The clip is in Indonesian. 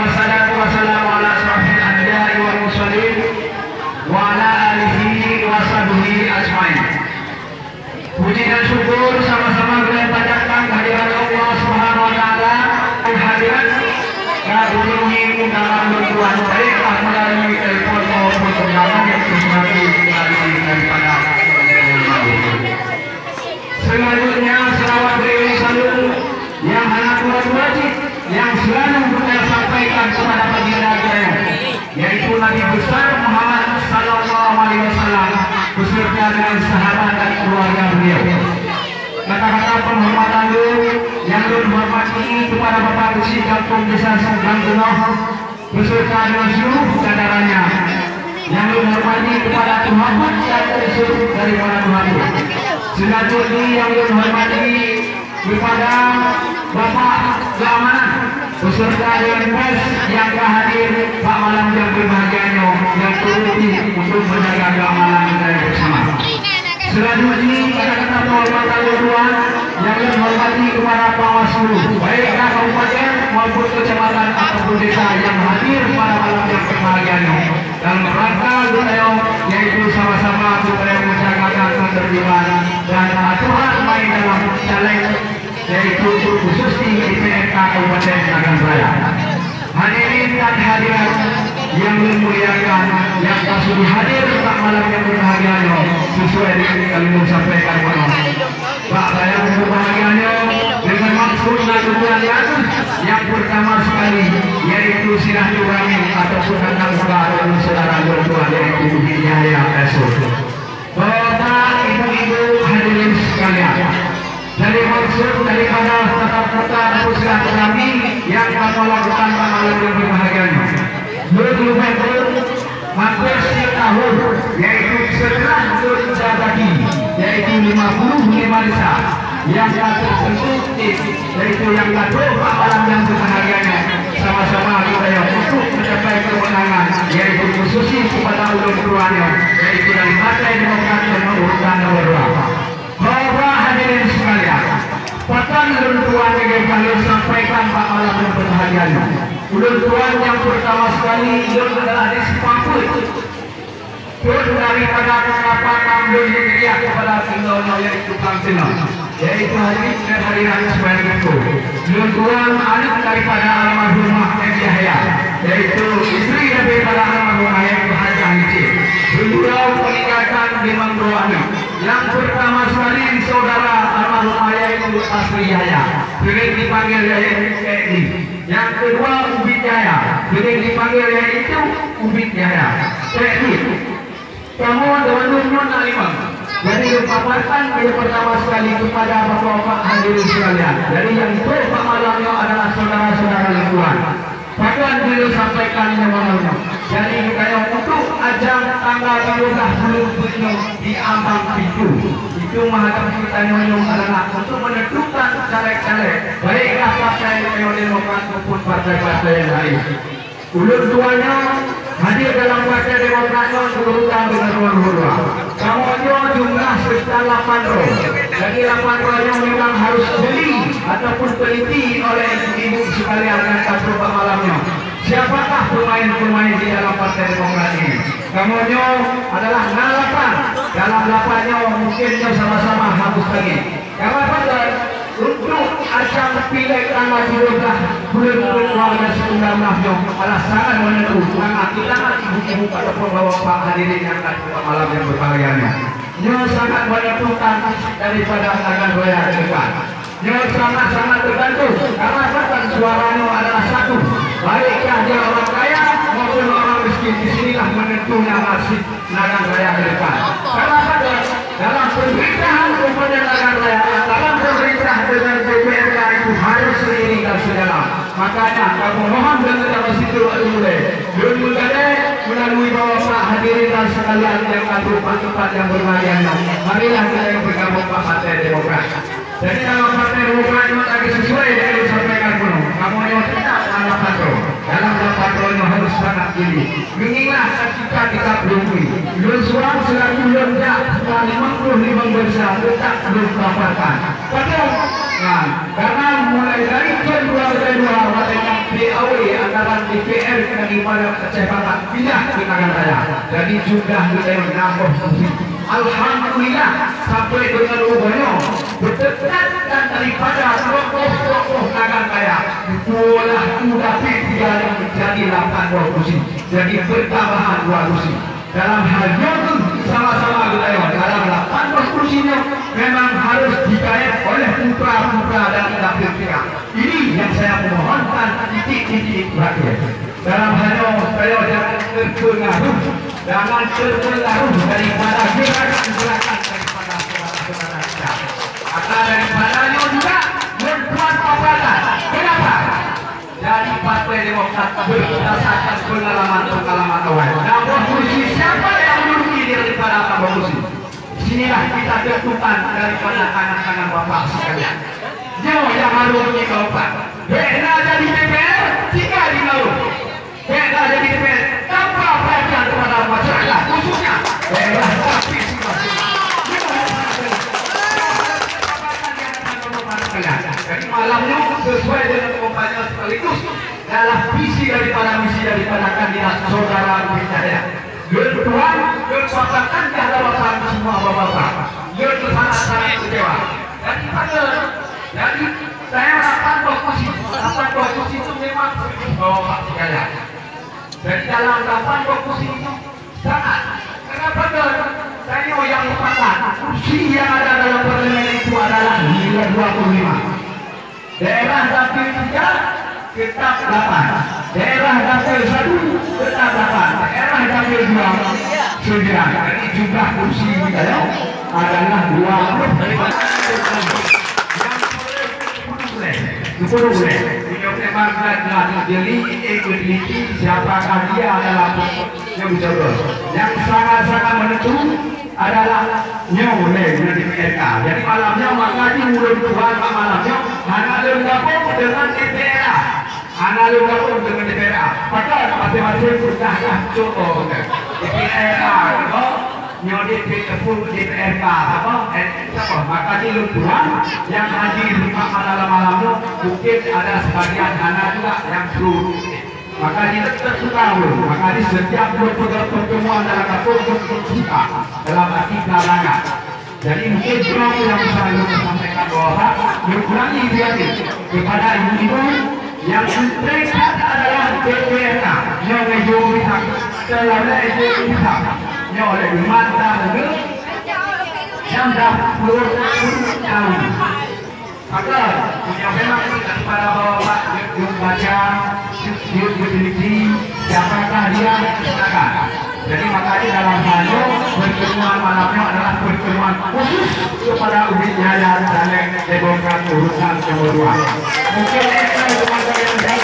wassalatu wassalamu ala asrofil anbiya'i wal mursalin wa ala alihi wa sahbihi ajmain. Puji dan syukur sama-sama kita panjatkan kehadiran Allah Subhanahu wa taala, kehadiran yang memenuhi undangan bertuan baiklah melalui telepon maupun undangan yang tersedia melalui daripada. Selanjutnya selawat beriring salut yang anak wajib yang selalu kita sampaikan kepada baginda kita, yaitu Nabi besar Muhammad Sallallahu Alaihi Wasallam beserta dengan sahabat dan keluarga beliau. Kata-kata penghormatan yang dihormati kepada Bapak Besi Kampung Desa Sanggang beserta dengan seluruh jajarannya, yang dihormati kepada Tuhan dan seluruh dari para Tuhan. Selanjutnya yang dihormati kepada Bapak Keamanan beserta dengan pers yang hadir Pak malam yang berbahagianya yang turut untuk menjaga keamanan kita bersama. Selanjutnya kata-kata penghormatan Tuhan yang dihormati kepada Bawaslu baik kabupaten maupun kecamatan ataupun desa yang hadir pada malam yang berbahagianya dalam rangka budaya yaitu sama-sama budaya menjaga ketertiban dan aturan main dalam jalan yaitu khusus di IPMK Kabupaten Nagan Raya. Hadirin dan hadirat yang dimuliakan, yang sudah hadir pada malam yang berbahagianya sesuai dengan kalimat sampaikan Pak saya berbahagianya dengan maksud dan tujuan yang pertama sekali yaitu silaturahmi ataupun tentang saudara bertuah yaitu Hidayah Rasul. Bapak ibu-ibu hadirin sekalian, dari maksud daripada tatap-muka atau silaturahmi yang kamu lakukan pada malam yang berbahagianya hampir setiap tahun yaitu setelah terjadi yaitu 55 desa yang terbentuk yaitu yang gaduh malam yang berbahagianya sama-sama kita untuk mencapai kemenangan yaitu khususnya kepada ulun tuannya yaitu dari Partai Demokrat nomor urutan nomor 2. Bapak hadirin sekalian, Pakan ulun tuan yang kalian sampaikan Pak malam yang berbahagianya. Ulun tuan yang pertama sekali ulun adalah di Sepakut. Ulun daripada kenapa kambil yang kepada tinggalnya yaitu Kamsina, yaitu hari raya sebagai itu. Ulun tuan anak daripada almarhumah M. Yahya, yaitu istri daripada almarhumah yang berhaja Haji. Beliau meninggalkan 5 anak. Yang pertama sekali saudara almarhumah yaitu Asri Yahya, sering dipanggil Edi. Yang kedua Ubid Yahya, sering dipanggil yaitu Ubid Yahya. Edi. Kamu dengan Alimang. Jadi dipaparkan yang pertama sekali kepada bapak-bapak hadirin sekalian. Jadi yang Pak malamnya adalah saudara-saudara lingkungan. Bahkan beliau sampaikan yang malamnya. Jadi kayak untuk ajang tanggal 20 di Ambang Pitu. Itu mahadam kita nyonyong adalah untuk menentukan caleg-caleg baiklah partai Demokrat maupun partai-partai yang lain. Ulun tuanya hadir dalam partai Demokrat berurutan dengan nomor 2. Kamunya jumlah sekitar 8 jadi 8 yang memang harus beli ataupun teliti oleh ibu sekalian dan kabar malamnya. Siapakah pemain-pemain di dalam partai Demokrat ini? Kamunya adalah 8. Dalam 8-nya mungkinnya sama-sama habis lagi. Kenapa? Untuk ajang pileg tanggal 12 bulan warga 19 adalah sangat menentu. Karena kita ibu-ibu pada bapak hadirin yang pada malam yang berbahagianya. Ini sangat menentukan daripada Nagan Raya ke depan. Ini sangat-sangat tergantung. Karena kan suaranya adalah satu. Baikkah dia orang kaya maupun orang miskin, disinilah menentunya nasib Nagan Raya ke depan. Karena dalam pemerintahan kepada Nagan Raya, dalam pemerintah dengan DPRK itu harus seiring dan sejalan. Makanya kamu mohon dengan dalam situ mulai melalui bapak hadirin dan sekalian yang berupa tempat yang berbahagia. Marilah kita yang bergabung Partai Demokrat. Jadi dalam Partai Demokrat itu tadi sesuai dengan disampaikan penuh. Kamu yang tidak anak patro. Dalam patronya harus sangat tinggi. Mengingat kita belum belum suang selaku lonjak 55 besar tetap belum dapatkan. Padahal karena mulai dari jam 2 PAW antara jajaran DPR daripada Aceh Barat pindah ke tangan saya. Jadi jumlah kita menambah kursi. Alhamdulillah sampai dengan ubahnya berdekatan daripada tokoh-tokoh tangan saya. Itulah sudah tiga yang menjadi 8 kursi. Jadi bertambahan 2 kursi. Dalam hal itu sama-sama kita dalam 8 kursinya memang harus dikait oleh putra-putra dan anak kita. Ini yang saya mohonkan titik-titik terakhir. Dalam hal saya jangan terpengaruh daripada gerakan-gerakan daripada saudara-saudara kita. Karena daripadanya juga membuat pembatasan. Kenapa? Dari Partai Demokrat berdasarkan pengalaman awal. Nah, kursi siapa yang menduduki daripada Abah Kursi? Sinilah kita tentukan daripada anak-anak bapak sekalian. Jauh yang harus dikaupan. Beda jadi DPR, jika dinaruh. Beda jadi DPR, tanpa perhatian kepada masyarakat, khususnya daerah tapi jadi malamnya sesuai dengan kampanye sekaligus dalam visi daripada kandidat saudara saya. Kedua, kesepakatan kehadapan semua bapak-bapak. Yang sangat kecewa. Jadi saya 8 kursi itu memang bapak sekalian. Jadi dalam 8 kursi itu sangat. Kenapa saya yang lupakan kursi yang ada dalam parlemen itu adalah nilai 25. Daerah dapil 3 tetap 8. Daerah dapil 1 tetap 8. Daerah dapil 2 9. Jadi jumlah kursi kita adalah 20. Jadi siapakah dia adalah yang mencoba. Yang sangat-sangat menentu adalah nyoleh di PRK. Jadi malamnya maka dimulai Tuhan malamnya hanya bergabung dengan DPR. Hanya bergabung dengan DPR. Padahal masing-masing sudah cukup DPR. Nyodit DPRK maka di Tuhan yang hadir di malam-malamnya mungkin ada sebagian anak juga yang seluruh. Maka di tertahu, maka di setiap pertemuan dalam kita dalam arti kalangan. Jadi mungkin belum yang selalu sampaikan bahwa mengurangi diatif kepada ibu-ibu yang mereka adalah DPRK yang menjadi selalu itu yang oleh mata yang dah puluh tahun. Maka yang memang kepada bapak baca diuji siapakah dia silakan. Jadi makanya dalam hal pertemuan malamnya adalah pertemuan khusus kepada Ubin Jaya dan Demokrat urusan nomor 2. Mungkin itu yang